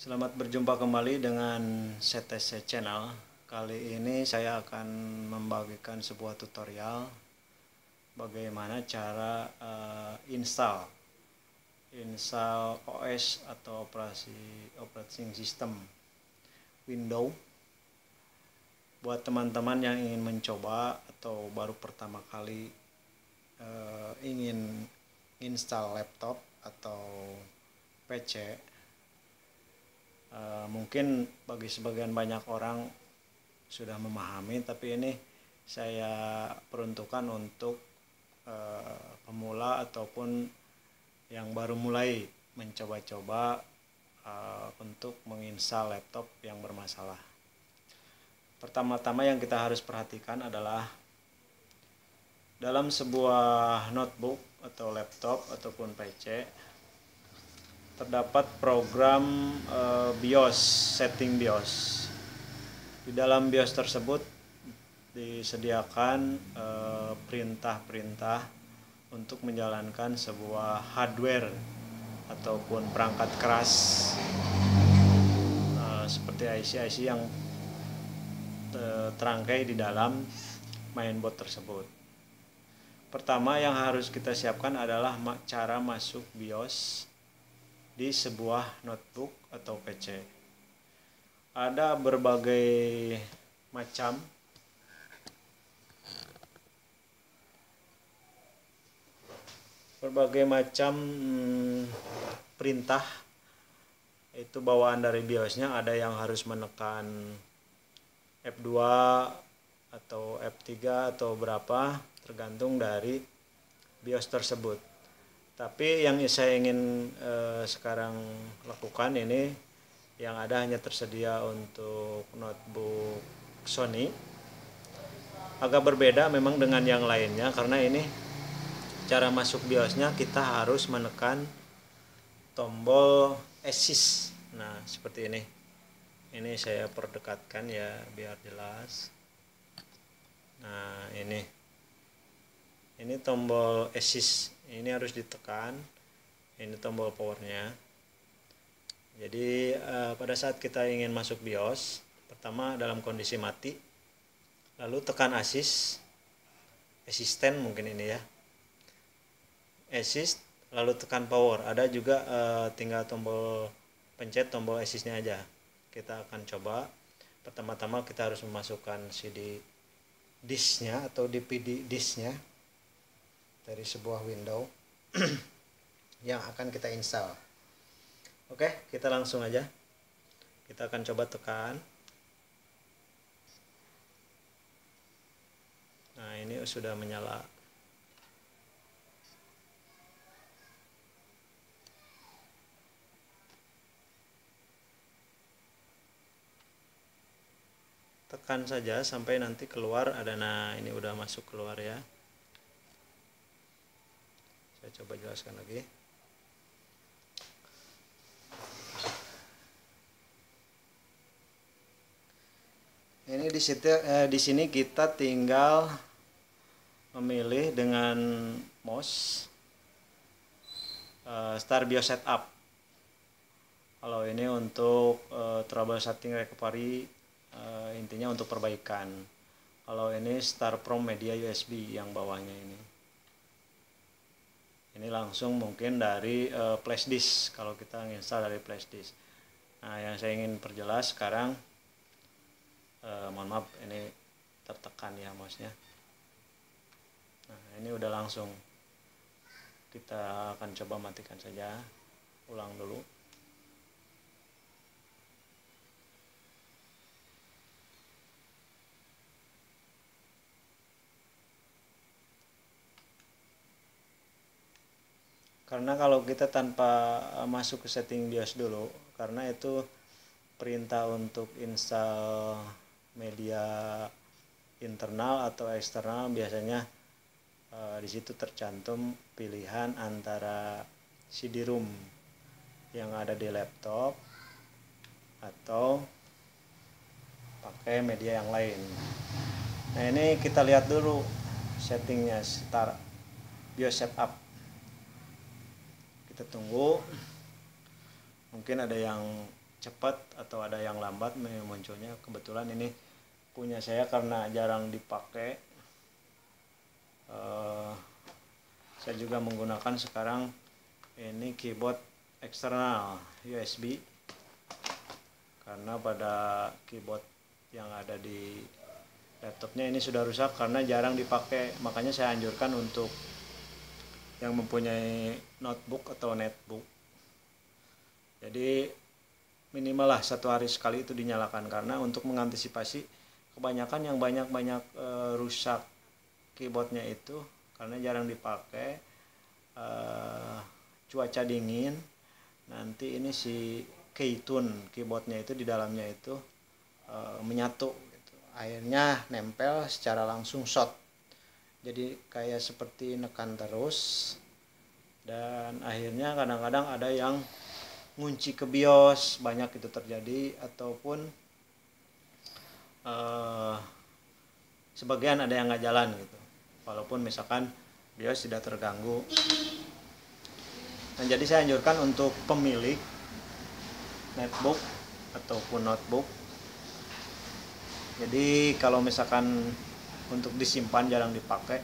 Selamat berjumpa kembali dengan CTC Channel. Kali ini saya akan membagikan sebuah tutorial bagaimana cara install OS atau operating system Windows buat teman-teman yang ingin mencoba atau baru pertama kali ingin install laptop atau PC. Mungkin bagi sebagian banyak orang sudah memahami, tapi ini saya peruntukkan untuk pemula ataupun yang baru mulai mencoba-coba untuk menginstal laptop yang bermasalah. Pertama-tama yang kita harus perhatikan adalah dalam sebuah notebook atau laptop ataupun PC terdapat program BIOS, setting BIOS. Di dalam BIOS tersebut disediakan perintah-perintah untuk menjalankan sebuah hardware ataupun perangkat keras seperti IC-IC yang terangkai di dalam mainboard tersebut. Pertama yang harus kita siapkan adalah cara masuk BIOS di sebuah notebook atau PC. Ada berbagai macam perintah itu bawaan dari BIOSnya. Ada yang harus menekan F2 atau F3 atau berapa, tergantung dari BIOS tersebut. Tapi yang saya ingin sekarang lakukan ini yang ada hanya tersedia untuk notebook Sony. Agak berbeda memang dengan yang lainnya, karena ini cara masuk BIOSnya kita harus menekan tombol assist. Nah, seperti ini. Ini saya perdekatkan ya biar jelas. Nah, ini tombol assist, ini harus ditekan. Ini tombol powernya. Jadi pada saat kita ingin masuk BIOS, pertama dalam kondisi mati, lalu tekan assistant mungkin ini ya, assist, lalu tekan power. Ada juga tinggal pencet tombol assistnya aja. Kita akan coba. Pertama-tama kita harus memasukkan CD disknya atau DVD disknya dari sebuah Windows yang akan kita install. Oke, kita langsung aja. Kita akan coba tekan. Nah, ini sudah menyala. Tekan saja sampai nanti keluar ada. Nah, ini udah masuk keluar ya. Saya coba jelaskan lagi. Ini di sini kita tinggal memilih dengan mouse Start BIOS Setup. Kalau ini untuk troubleshooting recovery, intinya untuk perbaikan. Kalau ini Start from Media USB yang bawahnya ini. Ini langsung mungkin dari flash disk kalau kita install dari flash disk. Nah, yang saya ingin perjelas sekarang, mohon maaf ini tertekan ya mouse-nya. Nah, ini udah langsung. Kita akan coba matikan saja. Ulang dulu. Karena kalau kita tanpa masuk ke setting BIOS dulu, karena itu perintah untuk install media internal atau eksternal, biasanya di situ tercantum pilihan antara CD-ROM yang ada di laptop atau pakai media yang lain. Nah, ini kita lihat dulu settingnya, Start BIOS Setup. Kita tunggu, mungkin ada yang cepat atau ada yang lambat munculnya. Kebetulan ini punya saya karena jarang dipakai. Saya juga menggunakan sekarang ini keyboard eksternal USB, karena pada keyboard yang ada di laptopnya ini sudah rusak karena jarang dipakai. Makanya saya anjurkan untuk yang mempunyai notebook atau netbook, jadi minimal lah 1 hari sekali itu dinyalakan, karena untuk mengantisipasi kebanyakan yang banyak rusak keyboardnya itu karena jarang dipakai, cuaca dingin, nanti ini si keytune keyboardnya itu di dalamnya itu menyatu gitu. Akhirnya nempel secara langsung short, jadi kayak seperti nekan terus, dan akhirnya kadang-kadang ada yang ngunci ke BIOS, banyak itu terjadi, ataupun sebagian ada yang nggak jalan gitu, walaupun misalkan BIOS tidak terganggu. Nah, jadi saya anjurkan untuk pemilik netbook ataupun notebook, jadi kalau misalkan untuk disimpan jarang dipakai,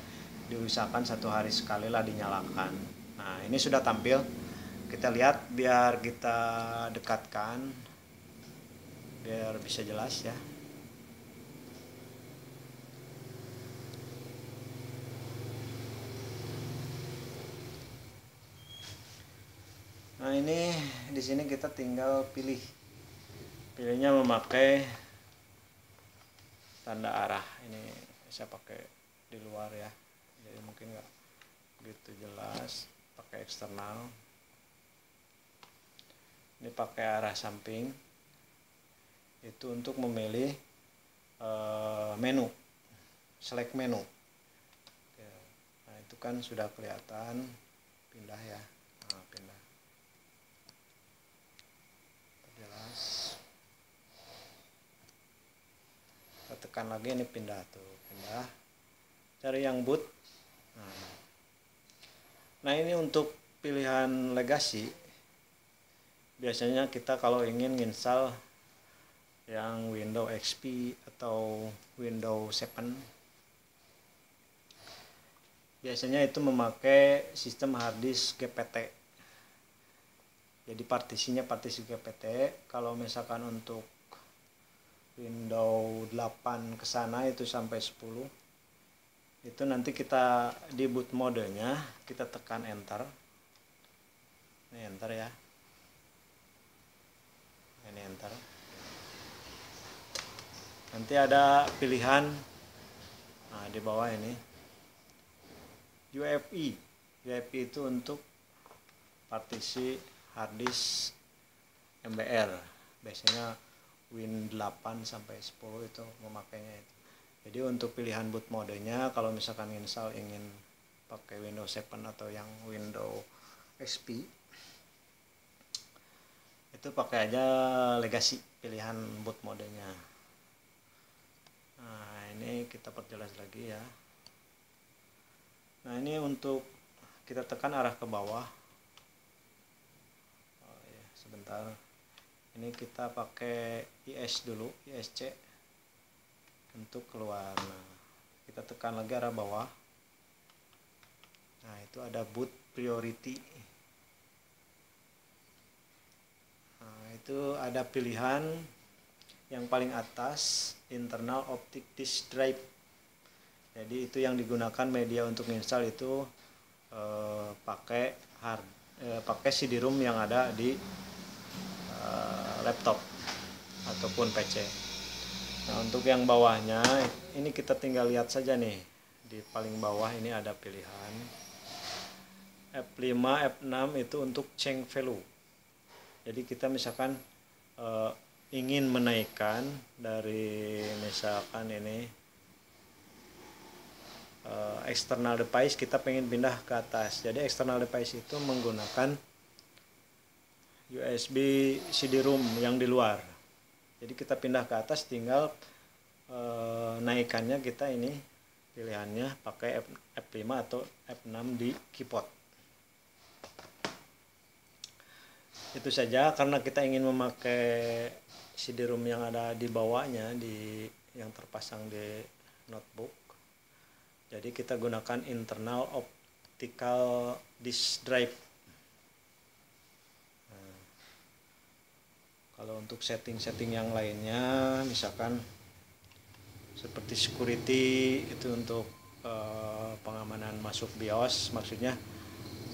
diusahakan 1 hari sekali lah dinyalakan. Nah, ini sudah tampil, kita lihat biar kita dekatkan biar bisa jelas ya. Nah, ini di sini kita tinggal pilihnya memakai tanda arah. Ini saya pakai di luar ya, jadi mungkin nggak begitu jelas. Pakai eksternal, ini pakai arah samping, itu untuk memilih menu, select menu. Nah, itu kan sudah kelihatan, pindah ya. Nah, pindah, jelas. Kita tekan lagi, ini pindah tuh, pindah, cari yang boot. Nah, ini untuk pilihan legasi, biasanya kita kalau ingin install yang Windows XP atau Windows 7, biasanya itu memakai sistem harddisk GPT. Jadi partisinya partisi GPT. Kalau misalkan untuk Windows 8 ke sana itu sampai 10, itu nanti kita di boot modenya kita tekan enter. Ini enter ya, ini enter. Nanti ada pilihan, nah di bawah ini UEFI. UEFI itu untuk partisi harddisk MBR. Biasanya Win 8 sampai 10 itu memakainya itu. Jadi untuk pilihan boot modenya, kalau misalkan install ingin pakai Windows 7 atau yang Windows XP, itu pakai aja legacy pilihan boot modenya. Nah, ini kita perjelas lagi ya. Nah, ini untuk kita tekan arah ke bawah. Oh, ya, sebentar. Ini kita pakai IS dulu, ISC untuk keluar. Nah, kita tekan lagi arah bawah. Nah, itu ada boot priority. Nah, itu ada pilihan yang paling atas, internal optic disk drive. Jadi itu yang digunakan media untuk install itu pakai CD-ROM yang ada di laptop ataupun PC. Nah, untuk yang bawahnya ini kita tinggal lihat saja nih, di paling bawah ini ada pilihan F5, F6 itu untuk change value. Jadi kita misalkan ingin menaikkan dari misalkan ini external device, kita pengen pindah ke atas. Jadi external device itu menggunakan USB CD-ROM yang di luar. Jadi kita pindah ke atas, tinggal naikannya kita ini pilihannya pakai F5 atau F6 di keyboard. Itu saja, karena kita ingin memakai CD-ROM yang ada di bawahnya, yang terpasang di notebook. Jadi kita gunakan internal optical disk drive. Nah, kalau untuk setting-setting yang lainnya, misalkan seperti security, itu untuk pengamanan masuk BIOS, maksudnya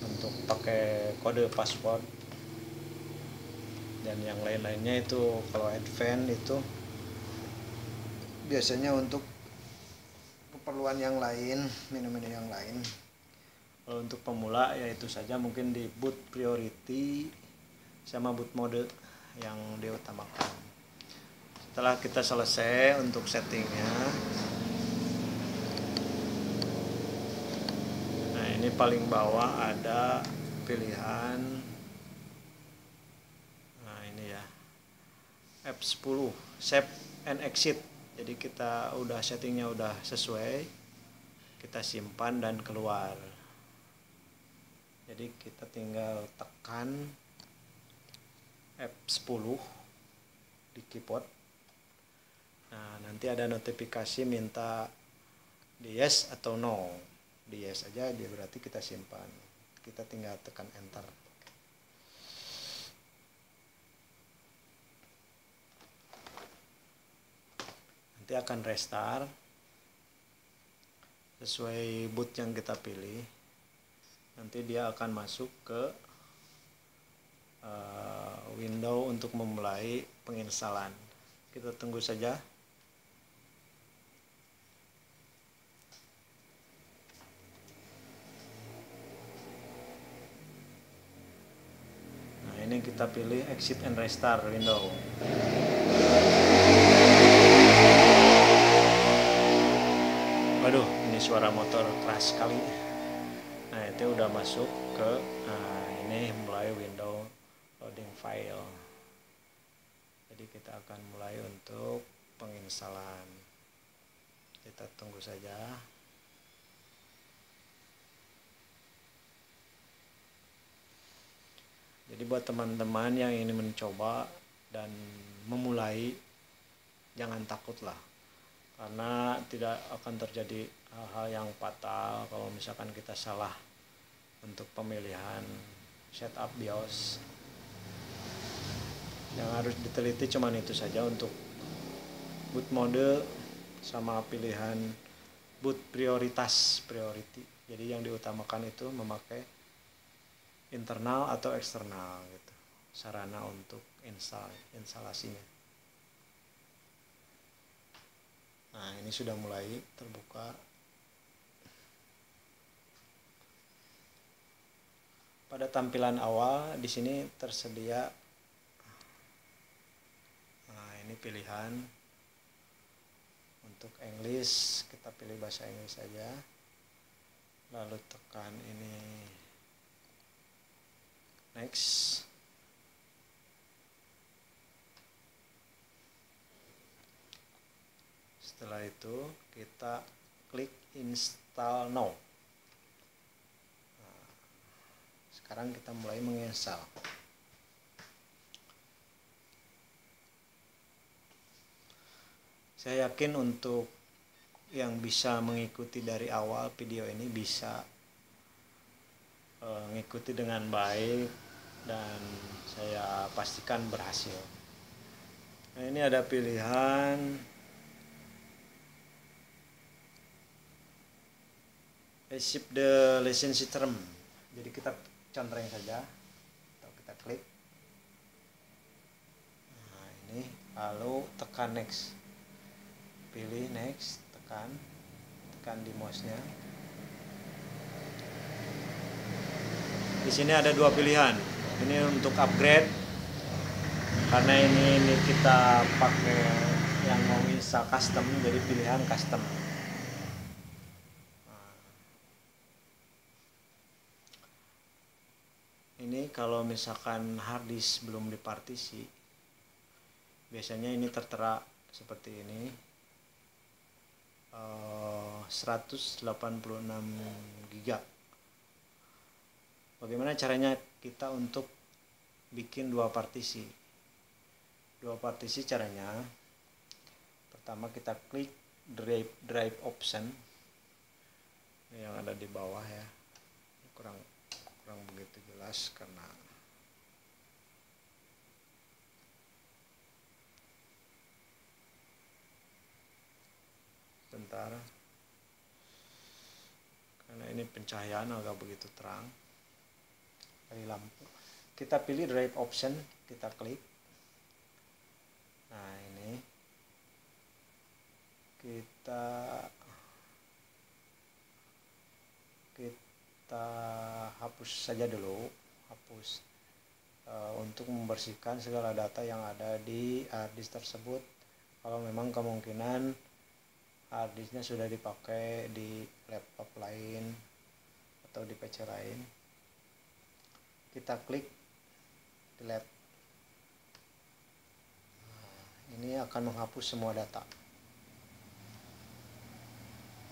untuk pakai kode password. Dan yang lain-lainnya itu kalau advance itu biasanya untuk keperluan yang lain, menu-menu yang lain. Kalau untuk pemula ya itu saja, mungkin di boot priority sama boot mode yang diutamakan. Setelah kita selesai untuk settingnya, nah ini paling bawah ada pilihan, nah ini ya, F10 save and exit. Jadi kita udah settingnya udah sesuai, kita simpan dan keluar. Jadi kita tinggal tekan F10 di keyboard. Nah, nanti ada notifikasi minta di yes atau no. Di yes aja, dia berarti kita simpan. Kita tinggal tekan enter. Nanti akan restart sesuai boot yang kita pilih. Nanti dia akan masuk ke window untuk memulai penginstalan. Kita tunggu saja. Nah, ini kita pilih exit and restart window. Waduh, ini suara motor keras sekali. Nah, itu udah masuk ke ini mulai window loading file. Jadi kita akan mulai untuk penginstalan. Kita tunggu saja. Jadi buat teman-teman yang ingin mencoba dan memulai, jangan takutlah, karena tidak akan terjadi hal-hal yang fatal kalau misalkan kita salah untuk pemilihan setup BIOS. Yang harus diteliti cuman itu saja untuk boot mode sama pilihan boot priority. Jadi yang diutamakan itu memakai internal atau eksternal gitu, sarana untuk instalasinya. Nah, ini sudah mulai terbuka. Pada tampilan awal di sini tersedia, nah ini pilihan untuk English, kita pilih bahasa Inggris saja. Lalu tekan ini next. Setelah itu kita klik install now. Nah, sekarang kita mulai menginstal. Saya yakin untuk yang bisa mengikuti dari awal video ini bisa mengikuti dengan baik dan saya pastikan berhasil. Nah, ini ada pilihan Accept the license term. Jadi kita contreng saja atau kita klik. Nah, ini lalu tekan next. Pilih next, tekan di mouse-nya. Di sini ada dua pilihan. Ini untuk upgrade, karena ini kita pakai yang mau install custom, jadi pilihan custom. Ini kalau misalkan harddisk belum dipartisi, biasanya ini tertera seperti ini, 186 GB. Bagaimana caranya kita untuk bikin dua partisi. Caranya, pertama kita klik drive option yang ada di bawah ya. Kurang begitu jelas karena sebentar, karena ini pencahayaan agak begitu terang dari lampu. Kita pilih drive option, kita klik. Nah, ini kita hapus saja dulu, untuk membersihkan segala data yang ada di harddisk tersebut. Kalau memang kemungkinan harddisknya sudah dipakai di laptop lain atau di PC lain, kita klik delete. Ini akan menghapus semua data.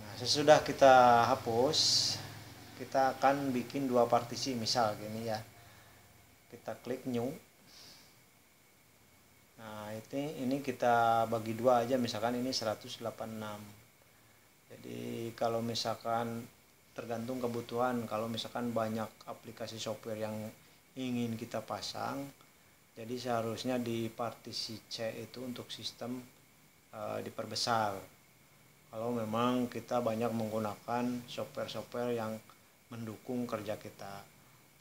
Nah, sesudah kita hapus, kita akan bikin dua partisi, misal gini ya. Kita klik new. Nah, ini kita bagi dua aja, misalkan ini 186. Jadi kalau misalkan tergantung kebutuhan, kalau misalkan banyak aplikasi software yang ingin kita pasang, jadi seharusnya di partisi C itu untuk sistem diperbesar. Kalau memang kita banyak menggunakan software-software yang mendukung kerja kita.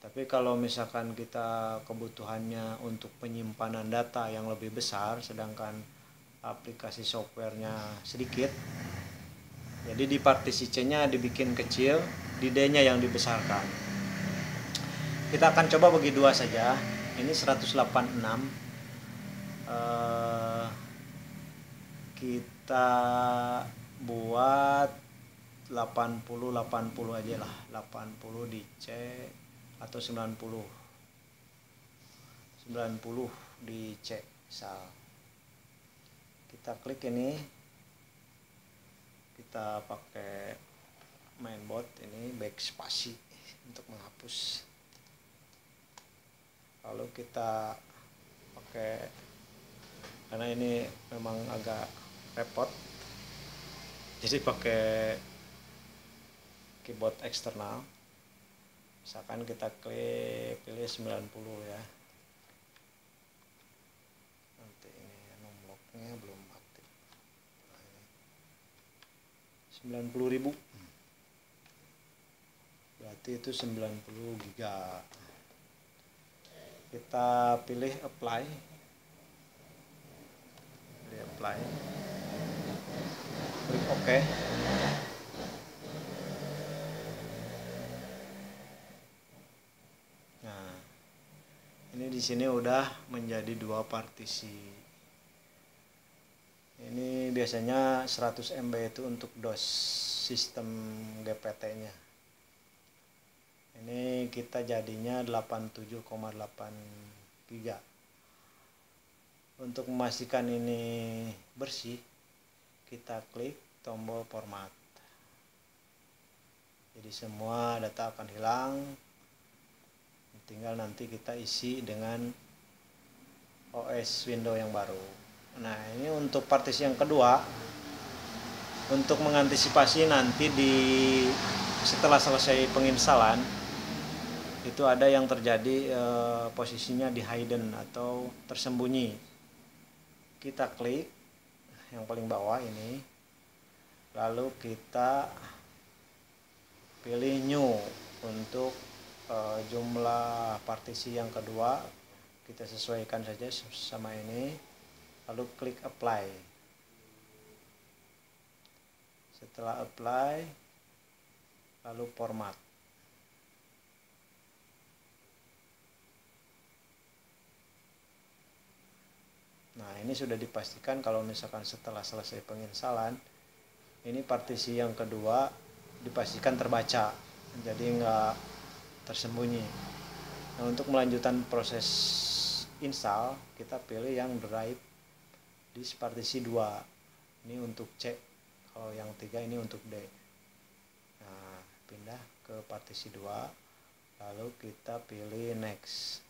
Tapi kalau misalkan kita kebutuhannya untuk penyimpanan data yang lebih besar, sedangkan aplikasi softwarenya sedikit, jadi di partisi C-nya dibikin kecil, di D-nya yang dibesarkan. Kita akan coba bagi dua saja. Ini 186. Kita buat 80 aja lah. 80 di C atau 90 di C misal. Kita klik ini, kita pakai mainboard ini backspasi untuk menghapus. Lalu kita pakai, karena ini memang agak repot, jadi pakai keyboard eksternal. Misalkan kita pilih 90 ya. Nanti ini numlocknya belum aktif. 90.000. Berarti itu 90 giga. Kita pilih apply. Klik OK. Nah, ini di sini udah menjadi dua partisi. Ini biasanya 100 MB itu untuk DOS sistem GPT-nya. Ini kita jadinya 87,8 giga. Untuk memastikan ini bersih, kita klik tombol format. Jadi semua data akan hilang. Tinggal nanti kita isi dengan OS Windows yang baru. Nah, ini untuk partisi yang kedua, untuk mengantisipasi nanti setelah selesai penginstalan itu ada yang terjadi posisinya di hidden atau tersembunyi. Kita klik yang paling bawah ini, lalu kita pilih new untuk jumlah partisi yang kedua. Kita sesuaikan saja sama ini, lalu klik apply. Setelah apply, lalu format. Nah, ini sudah dipastikan kalau misalkan setelah selesai penginstalan, ini partisi yang kedua dipastikan terbaca, jadi nggak tersembunyi. Nah, untuk melanjutkan proses install, kita pilih yang drive di partisi 2. Ini untuk C. Kalau yang 3 ini untuk D. Nah, pindah ke partisi 2, lalu kita pilih next.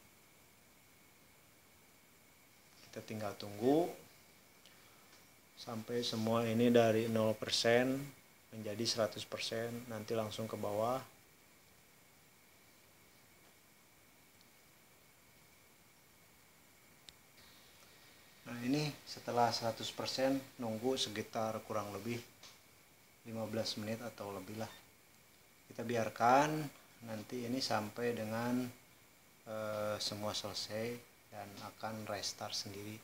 Kita tinggal tunggu sampai semua ini dari 0% menjadi 100%, nanti langsung ke bawah. Nah ini setelah 100% nunggu sekitar kurang lebih 15 menit atau lebih lah. Kita biarkan nanti ini sampai dengan semua selesai dan akan restart sendiri.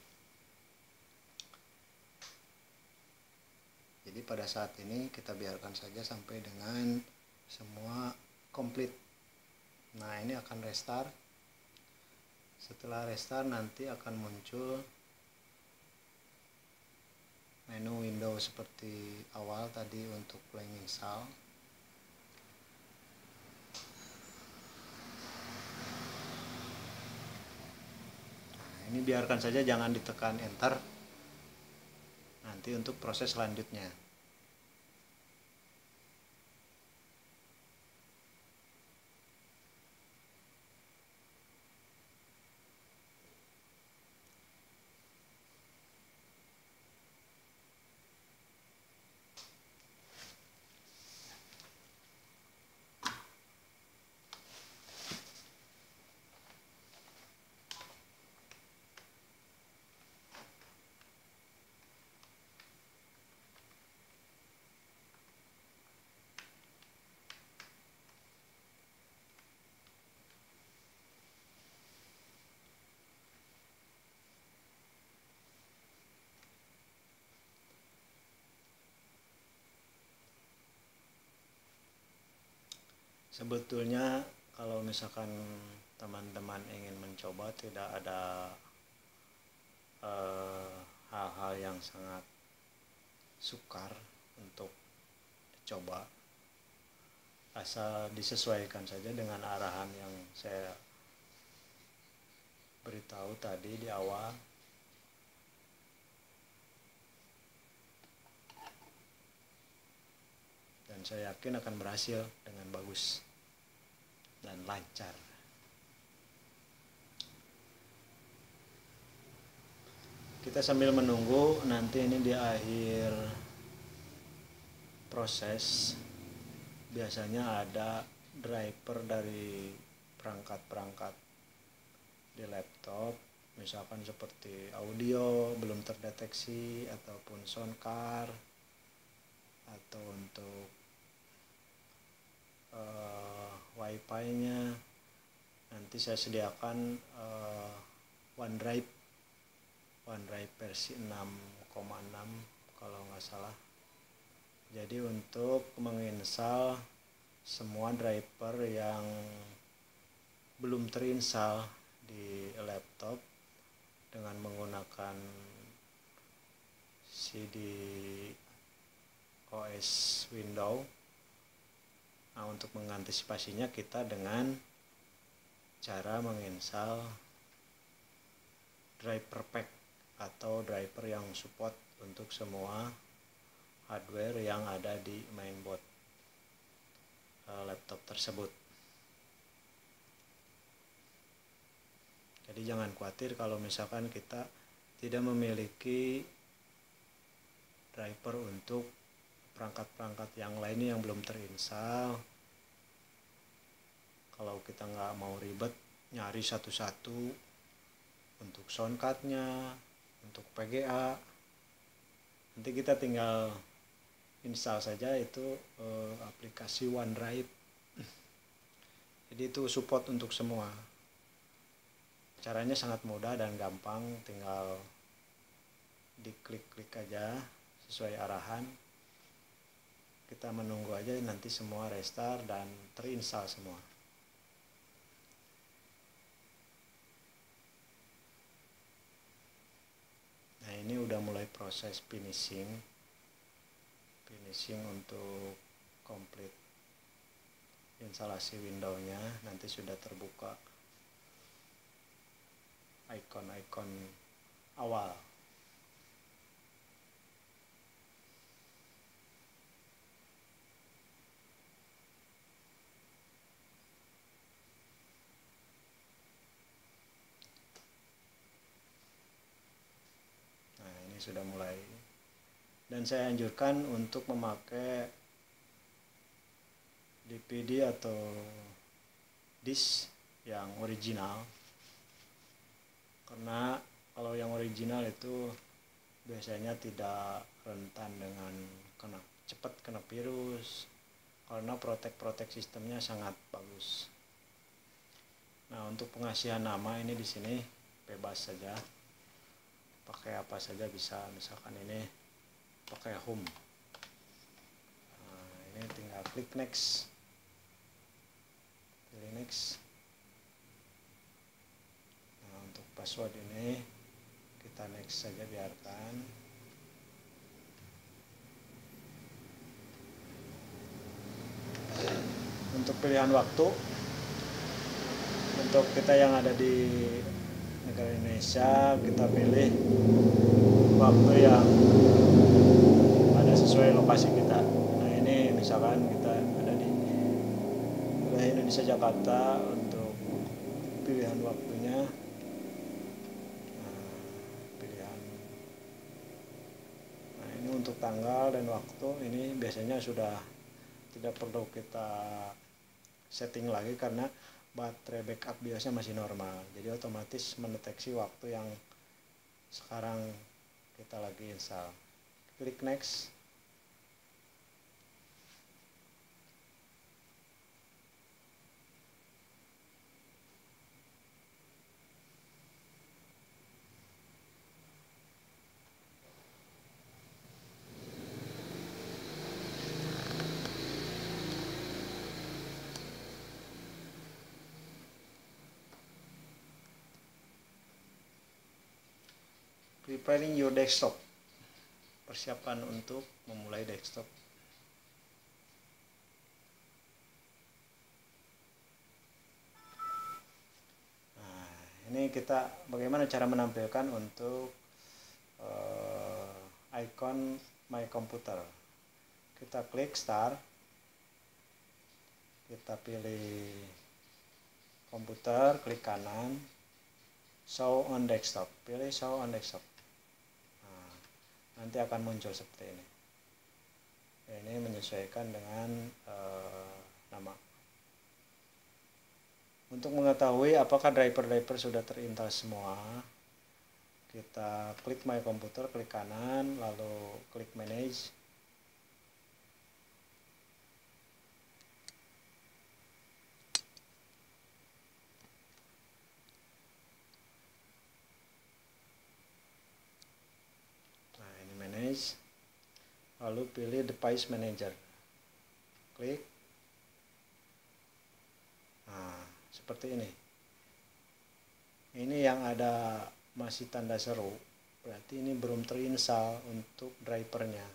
Jadi pada saat ini kita biarkan saja sampai dengan semua komplit. Nah ini akan restart. Setelah restart nanti akan muncul menu window seperti awal tadi untuk playing install. Nah, ini biarkan saja, jangan ditekan enter. Nanti untuk proses selanjutnya. Sebetulnya kalau misalkan teman-teman ingin mencoba, tidak ada hal-hal yang sangat sukar untuk dicoba, asal disesuaikan saja dengan arahan yang saya beritahu tadi di awal. Dan saya yakin akan berhasil dengan bagus dan lancar. Kita sambil menunggu, nanti ini di akhir proses biasanya ada driver dari perangkat-perangkat di laptop, misalkan seperti audio belum terdeteksi, ataupun sound card, atau untuk wifi-nya. Nanti saya sediakan OneDrive versi 6,6 kalau nggak salah. Jadi untuk menginstal semua driver yang belum terinstall di laptop dengan menggunakan CD OS Windows. Nah, untuk mengantisipasinya kita dengan cara menginstal driver pack atau driver yang support untuk semua hardware yang ada di mainboard laptop tersebut. Jadi jangan khawatir kalau misalkan kita tidak memiliki driver untuk perangkat-perangkat yang lainnya yang belum terinstall. Kalau kita nggak mau ribet nyari satu-satu untuk soundcardnya, untuk PGA, nanti kita tinggal install saja itu aplikasi OneDrive. Jadi itu support untuk semua. Caranya sangat mudah dan gampang, tinggal diklik-klik aja sesuai arahan. Kita menunggu aja nanti semua restart dan terinstall semua. Nah ini udah mulai proses finishing untuk komplit instalasi Windows-nya. Nanti sudah terbuka icon-icon awal. ini sudah mulai. Dan saya anjurkan untuk memakai DVD atau disk yang original, karena kalau yang original itu biasanya tidak rentan dengan cepat kena virus, karena protek sistemnya sangat bagus. Nah, untuk pengasihan nama ini di sini bebas saja, pakai apa saja bisa. Misalkan ini pakai home, nah, ini tinggal klik next, pilih next. Nah, untuk password ini kita next saja, biarkan. Untuk pilihan waktu, untuk kita yang ada di negara Indonesia, kita pilih waktu yang ada sesuai lokasi kita. Nah, ini misalkan kita ada di wilayah Indonesia Jakarta, untuk pilihan waktunya nah ini untuk tanggal dan waktu ini biasanya sudah tidak perlu kita setting lagi, karena baterai backup biasanya masih normal, jadi otomatis mendeteksi waktu yang sekarang kita lagi install. Klik next. Preparing your desktop, persiapan untuk memulai desktop. Nah, ini kita bagaimana cara menampilkan untuk icon My Computer. Kita klik start, kita pilih komputer, klik kanan, show on desktop, pilih show on desktop. Nanti akan muncul seperti ini. Ini menyesuaikan dengan nama. Untuk mengetahui apakah driver sudah terinstall semua, kita klik My Computer, klik kanan, lalu klik Manage. Lalu pilih Device Manager, klik. Nah, seperti ini. Ini yang ada masih tanda seru, berarti ini belum terinstall untuk drivernya.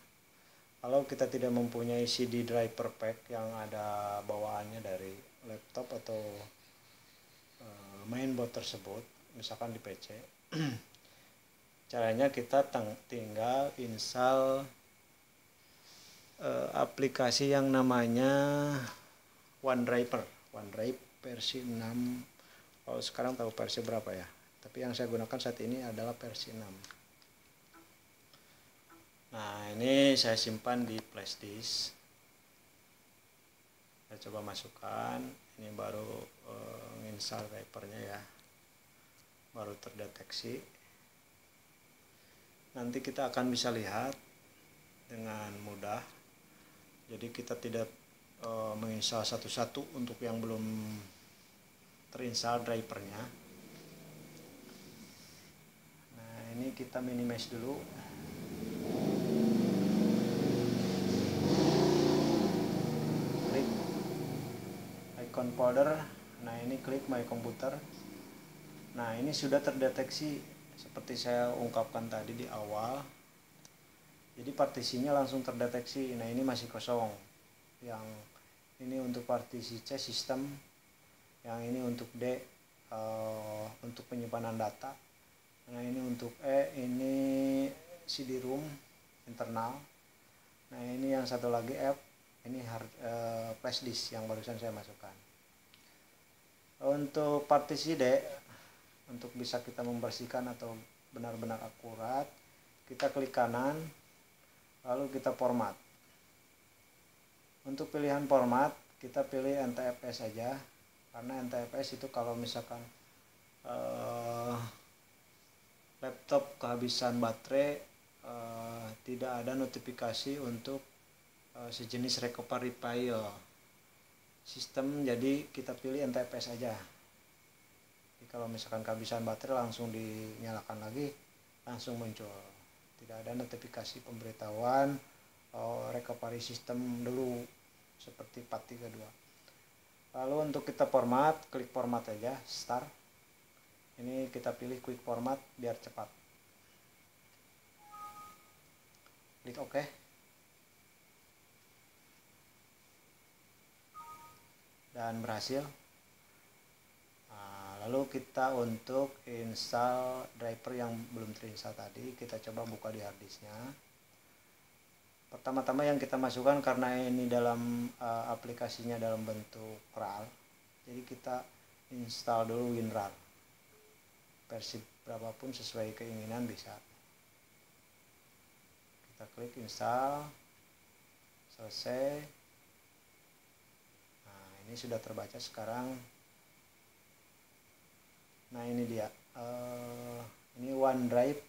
Kalau kita tidak mempunyai CD driver pack yang ada bawaannya dari laptop atau mainboard tersebut, misalkan di PC, caranya kita tinggal install aplikasi yang namanya OneDrive versi 6. Kalau sekarang tahu versi berapa ya, tapi yang saya gunakan saat ini adalah versi 6. Nah, ini saya simpan di flash disk. Saya coba masukkan, ini baru install drivernya ya, baru terdeteksi. Nanti kita akan bisa lihat dengan mudah. Jadi kita tidak menginstal satu-satu untuk yang belum terinstall drivernya. Nah, ini kita minimize dulu. Klik icon folder. Nah, ini klik My Computer. Nah, ini sudah terdeteksi seperti saya ungkapkan tadi di awal. Jadi partisinya langsung terdeteksi. Nah, ini masih kosong. Yang ini untuk partisi C sistem, yang ini untuk D untuk penyimpanan data. Nah, ini untuk E, ini CD-ROM internal. Nah, ini yang satu lagi F, ini flash disk yang barusan saya masukkan. Untuk partisi D, untuk bisa kita membersihkan atau benar-benar akurat, kita klik kanan, lalu kita format. Untuk pilihan format kita pilih NTFS saja, karena NTFS itu kalau misalkan laptop kehabisan baterai, tidak ada notifikasi untuk sejenis recovery file sistem, jadi kita pilih NTFS saja. Jadi kalau misalkan kehabisan baterai langsung dinyalakan lagi, langsung muncul, tidak ada notifikasi pemberitahuan recovery system dulu seperti part 3. Lalu untuk kita format, klik format aja, start. Ini kita pilih quick format biar cepat, klik OK. Dan berhasil. Lalu kita untuk install driver yang belum terinstall tadi, kita coba buka di harddisknya. Pertama-tama yang kita masukkan, karena ini dalam aplikasinya dalam bentuk RAR, jadi kita install dulu WinRAR versi berapapun sesuai keinginan bisa. Kita klik install, selesai. Nah, ini sudah terbaca sekarang. Nah, ini dia, ini OneDrive.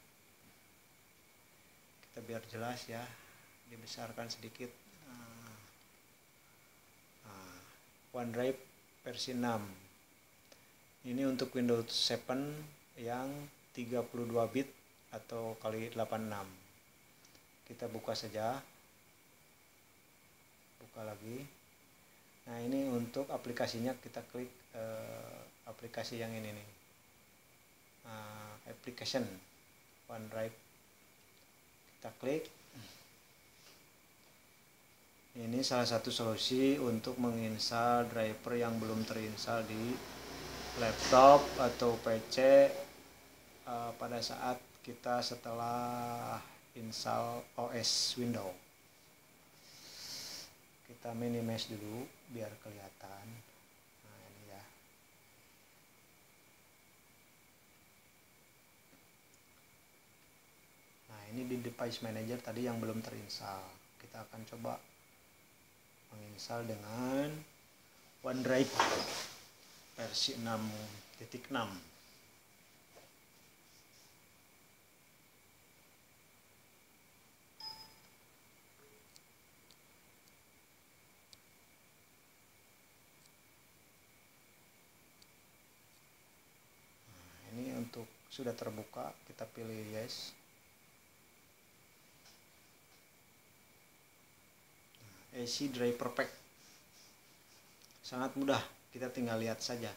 Kita biar jelas ya, dibesarkan sedikit. OneDrive versi 6. Ini untuk Windows 7 yang 32 bit atau kali 86. Kita buka saja, buka lagi. Nah, ini untuk aplikasinya, kita klik aplikasi yang ini nih, application OneDrive, kita klik. Ini salah satu solusi untuk menginstal driver yang belum terinstall di laptop atau PC pada saat kita setelah install OS Windows. Kita minimize dulu biar kelihatan. Nah, ini ya. Nah, ini di device manager tadi yang belum terinstall. Kita akan coba menginstal dengan OneDrive versi 6.6. Ini untuk sudah terbuka, kita pilih yes. AC Driver Pack sangat mudah, kita tinggal lihat saja.